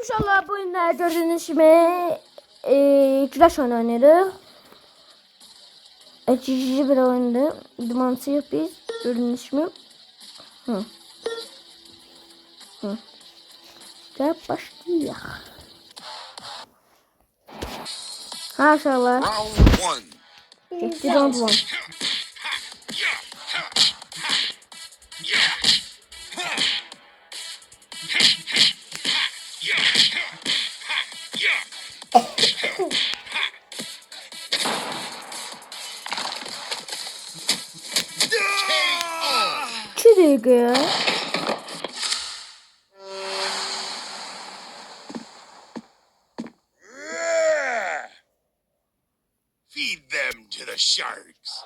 İnşallah bu oyunlar gördüğünüz gibi Clash oynanırıq. Cici bir oyundu. Dumansıyıq biz. Gördüğünüz gibi. Gel başlayaq. Ha uşaqlar. Getdi round 1. Çürüğü. Feed them to the sharks.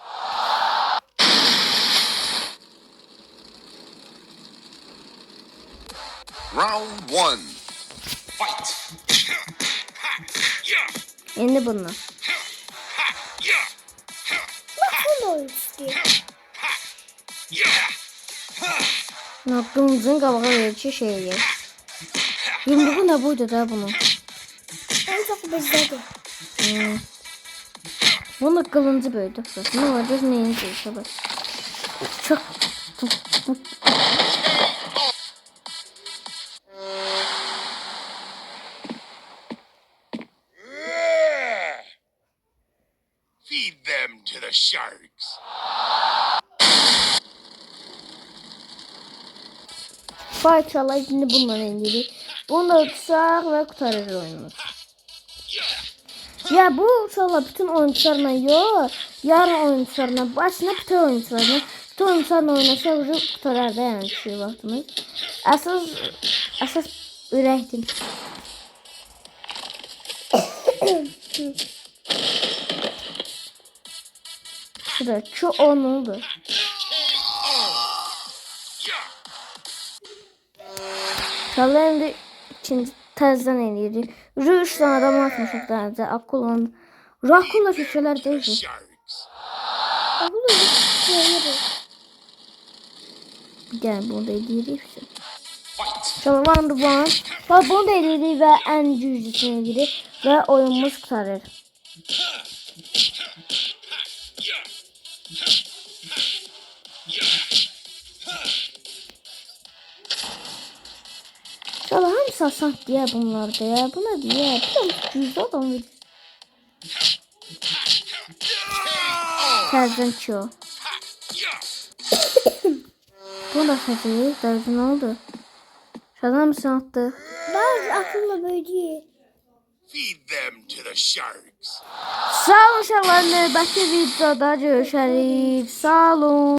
Round 1. Fight. Yeni bunu. Aklımızın qabağa verici şeyi. Yumruğu ne buydu da bunun? En çok bizdedir. Bunun kılıncı böyüdü. Ne var? Göz neyin çalışıyor? Çok. Feed them to the sharks. Parçalar şimdi bunları indirir. Bunu da tutar ve kurtarır oyunumuz. Ya bu uşaqlar bütün oyuncularla yok. Yarın oyuncularla başına bütün oyuncularla. Bütün oyuncularla oynaşa vurup kurtarar da yani şu vaxtımız. Əsas ürəkdir. Şurada çok on oldu. Çalın da ikinci təzdən eləyirik. Üç tane adam atmışıq dənizə. Akulla köşələr deyil. Sharks. Gəl bunu da eləyirik. Fight. Çalın round 1. Bax bunu da eləyirik və ən güclüsünü eləyirik və oyunumuz qurtarır. Çalın hamısı asan deyə bunlar deyə. Bu nə deyə? Bir də güclü adam verir. Təzdən ki o. Bu da səcəyik. Dərzə nə oldu? Şadan mısın attı? Bazı akıllı böyle. Feed them to the sharks. Sağ olun uşaqlar. Növbəti videoda görüşərik. Sağ olun.